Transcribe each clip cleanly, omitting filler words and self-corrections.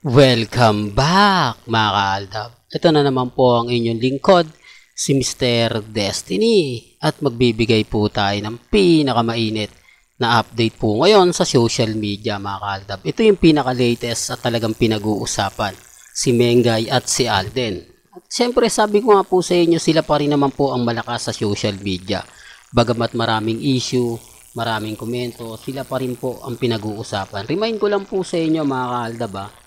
Welcome back mga kaaldab. Ito na naman po ang inyong lingkod, si Mr. Destiny. At magbibigay po tayo ng pinakamainit na update po ngayon sa social media mga kaaldab. Ito yung pinaka-latest at talagang pinag-uusapan. Si Mengay at si Alden. At syempre sabi ko nga po sa inyo, sila pa rin naman po ang malakas sa social media. Bagamat maraming issue, maraming komento, sila pa rin po ang pinag-uusapan. Remind ko lang po sa inyo mga kaaldab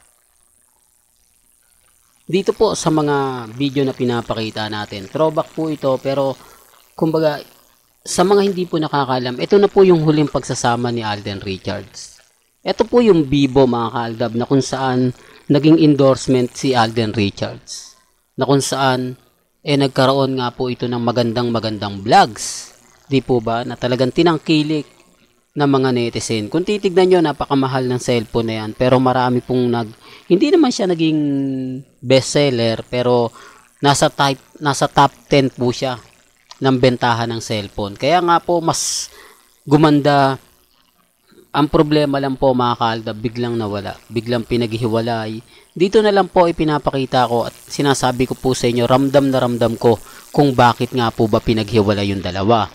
dito po sa mga video na pinapakita natin, throwback po ito, pero kumbaga sa mga hindi po nakakalam, ito na po yung huling pagsasama ni Alden Richards. Ito po yung Bibo mga kaaldab na kung saan naging endorsement si Alden Richards, na kung saan nagkaroon nga po ito ng magandang vlogs, di po ba, na talagang tinangkilik ng mga netizen. Kung titignan nyo, napakamahal ng cellphone na yan, pero marami pong hindi naman siya naging bestseller, pero nasa top 10 po siya ng bentahan ng cellphone. Kaya nga po mas gumanda. Ang problema lang po mga kaaldab, biglang nawala, biglang pinaghihiwalay. Dito na lang po ipinapakita ko at sinasabi ko po sa inyo, ramdam na ramdam ko kung bakit nga po ba pinaghiwalay yung dalawa.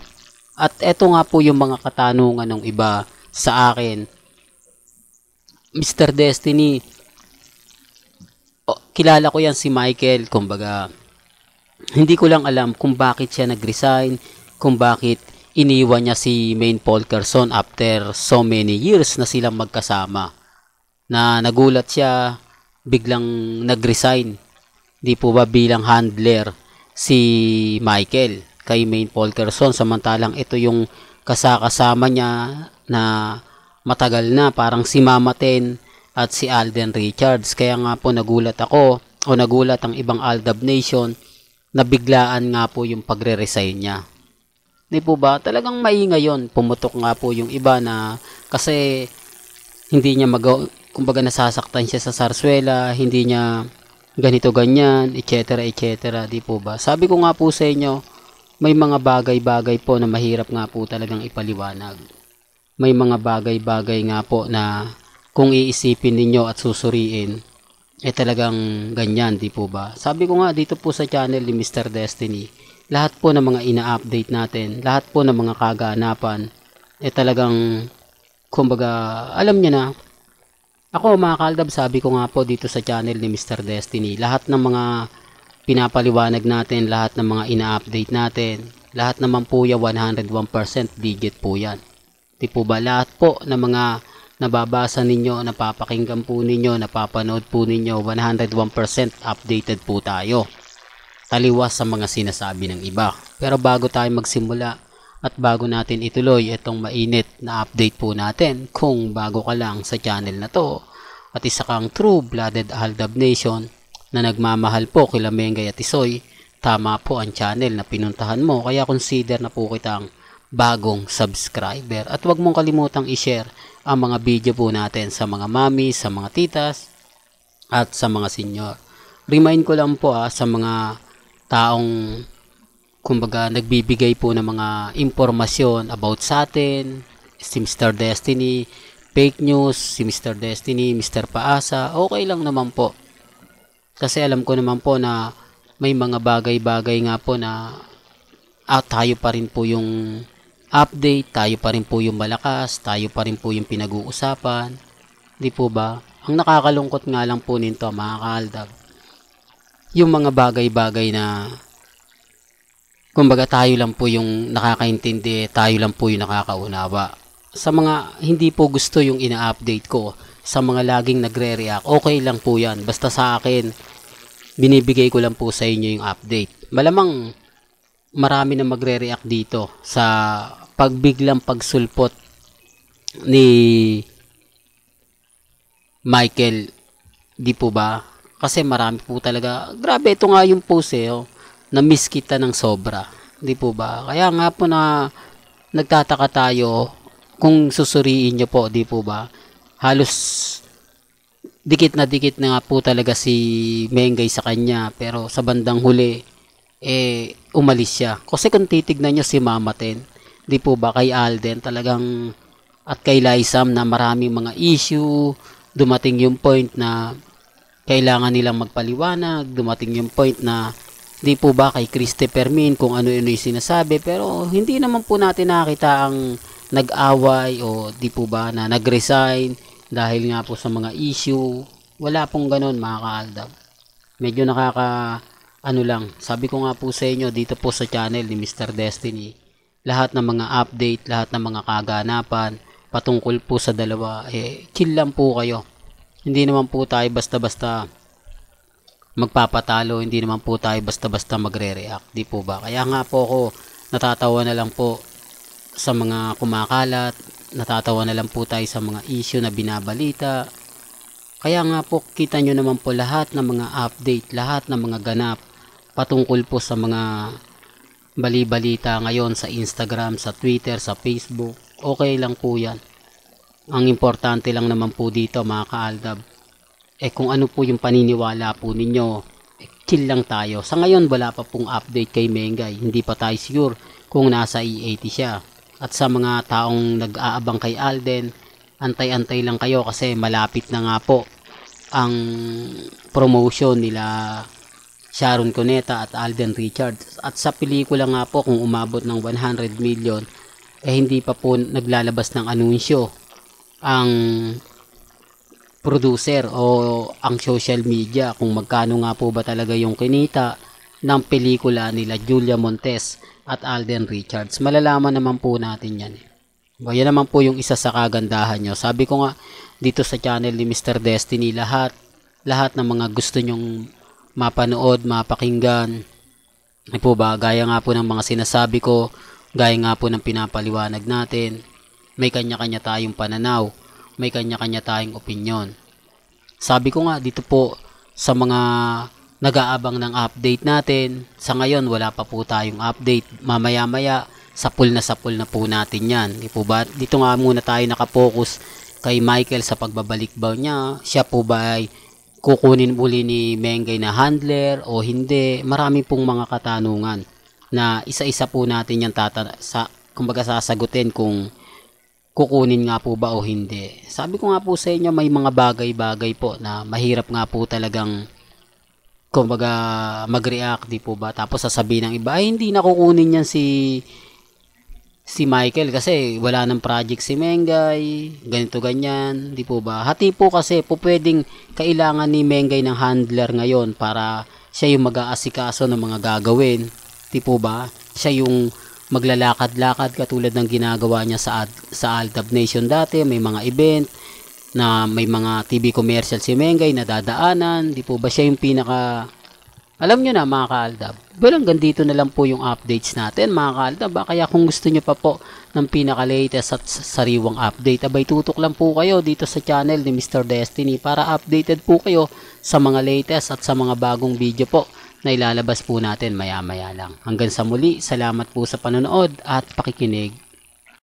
At eto nga po yung mga katanungan ng iba sa akin. Mr. Destiny, kilala ko yan si Michael, kumbaga hindi ko lang alam kung bakit siya nag-resign, kung bakit iniwan niya si Maine Polkerson after so many years na silang magkasama. Na nagulat siya, biglang nag-resign. Di po ba bilang handler si Michael kay Maine Polkerson, samantalang ito yung kasama niya na matagal na, parang si Mama Ten at si Alden Richards. Kaya nga po nagulat ako o nagulat ang ibang Aldab Nation na biglaan nga po yung pagre-resign niya. Di po ba? Talagang maingay yun. Pumutok nga po yung iba na kasi hindi niya kumbaga nasasaktan siya sa sarsuela, hindi niya ganito ganyan, etc. etc. Di po ba? Sabi ko nga po sa inyo, may mga bagay-bagay po na mahirap nga po talagang ipaliwanag. May mga bagay-bagay nga po na kung iisipin ninyo at susuriin, talagang ganyan, di po ba? Sabi ko nga dito po sa channel ni Mr. Destiny, lahat po ng mga ina-update natin, lahat po ng mga kaganapan, talagang, kumbaga, alam niya na. Ako mga kaaldab, sabi ko nga po dito sa channel ni Mr. Destiny, lahat ng mga pinapaliwanag natin, lahat ng mga ina-update natin, lahat naman po yan 101% digit po yan. Di po ba? Lahat po ng mga nababasa ninyo, napapakinggan po ninyo, napapanood po ninyo, 101% updated po tayo. Taliwas sa mga sinasabi ng iba. Pero bago tayo magsimula at bago natin ituloy itong mainit na update po natin, kung bago ka lang sa channel na to at isa kang true-blooded Aldab Nation na nagmamahal po kila Mengay at Isoy, tama po ang channel na pinuntahan mo, kaya consider na po kitang bagong subscriber. At huwag mong kalimutang i-share ang mga video po natin sa mga mami, sa mga titas, at sa mga senior. Remind ko lang po sa mga taong kumbaga nagbibigay po ng mga impormasyon about sa atin, si Mr. Destiny, fake news, si Mr. Destiny, Mr. Paasa, okay lang naman po. Kasi alam ko naman po na may mga bagay-bagay nga po na tayo pa rin po yung update, tayo pa rin po yung malakas, tayo pa rin po yung pinag-uusapan. Di po ba? Ang nakakalungkot nga lang po nito mga kaaldab, yung mga bagay-bagay na kumbaga tayo lang po yung nakakaintindi, tayo lang po yung nakakaunawa. Sa mga hindi po gusto yung ina-update ko, sa mga laging nagre-react, okay lang po yan. Basta sa akin, binibigay ko lang po sa inyo yung update. Malamang marami na magre-react dito sa pagbiglang pagsulpot ni Michael, di po ba? Kasi marami po talaga, grabe, ito nga yung post na miss kita ng sobra, di po ba? Kaya nga po na nagtataka tayo kung susuriin nyo po, di po ba? Halos dikit na nga po talaga si Mengay sa kanya, pero sa bandang huli umalis siya. Kasi kung titignan nyo si Mama Ten, di po ba, kay Alden talagang at kay Lysam na maraming mga issue, dumating yung point na kailangan nilang magpaliwanag, dumating yung point na di po ba kay Christopher Min kung ano-ano yung sinasabi, pero hindi naman po natin nakita ang nag-away o di po ba na nag-resign dahil nga po sa mga issue. Wala pong ganun mga kaaldab. Medyo ano lang, sabi ko nga po sa inyo dito po sa channel ni Mr. Destiny, lahat ng mga update, lahat ng mga kaganapan patungkol po sa dalawa, chill lang po kayo. Hindi naman po tayo basta-basta magpapatalo, hindi naman po tayo basta-basta magre-react, di po ba? Kaya nga po ako natatawa na lang po sa mga kumakalat, natatawa na lang po tayo sa mga issue na binabalita. Kaya nga po kita nyo naman po lahat ng mga update, lahat ng mga ganap patungkol po sa mga bali-balita ngayon sa Instagram, sa Twitter, sa Facebook. Okay lang po yan. Ang importante lang naman po dito mga kaaldab, kung ano po yung paniniwala po ninyo, chill lang tayo. Sa ngayon wala pa pong update kay Mengay, hindi pa tayo sure kung nasa E80 siya. At sa mga taong nag-aabang kay Alden, antay-antay lang kayo kasi malapit na nga po ang promotion nila Sharon Cuneta at Alden Richards. At sa pelikula nga po kung umabot ng 100 million, hindi pa po naglalabas ng anunsyo ang producer o ang social media kung magkano nga po ba talaga yung kinita ng pelikula nila Julia Montes at Alden Richards. Malalaman naman po natin yan. Yan naman po yung isa sa kagandahan nyo. Sabi ko nga dito sa channel ni Mr. Destiny, lahat ng mga gusto nyong mapanood, mapakinggan, po ba, gaya nga po ng mga sinasabi ko, gaya nga po ng pinapaliwanag natin, may kanya-kanya tayong pananaw, may kanya-kanya tayong opinyon. Sabi ko nga dito po sa mga nag-aabang ng update natin, sa ngayon wala pa po tayong update. Mamaya-maya sapul na po natin yan. Di po ba? Dito nga muna tayo nakapokus kay Michael sa pagbabalik ba niya. Siya po ba ay kukunin uli ni Mengay na handler o hindi? Marami pong mga katanungan na isa-isa po natin yan kumbaga sasagutin kung kukunin nga po ba o hindi. Sabi ko nga po sa inyo, may mga bagay-bagay po na mahirap nga po talagang kumbaga mag-react, di po ba? Tapos sasabihin ng iba, ay hindi na kukunin yan si Michael kasi wala ng project si Mengay, ganito ganyan, di po ba? Hati po kasi po pwedeng kailangan ni Mengay ng handler ngayon para siya yung mag-aasikaso ng mga gagawin, di po ba? Siya yung maglalakad-lakad katulad ng ginagawa niya sa Aldab Nation dati. May mga event na may mga TV commercial si Mengay na dadaanan, di po ba siya yung pinaka, alam nyo na mga kaaldab. Well, hanggang dito na lang po yung updates natin mga kaaldab. Kaya kung gusto nyo pa po ng pinaka-latest at sariwang update, abay tutok lang po kayo dito sa channel ni Mr. Destiny para updated po kayo sa mga latest at sa mga bagong video po na ilalabas po natin maya-maya lang. Hanggang sa muli, salamat po sa panonood at pakikinig.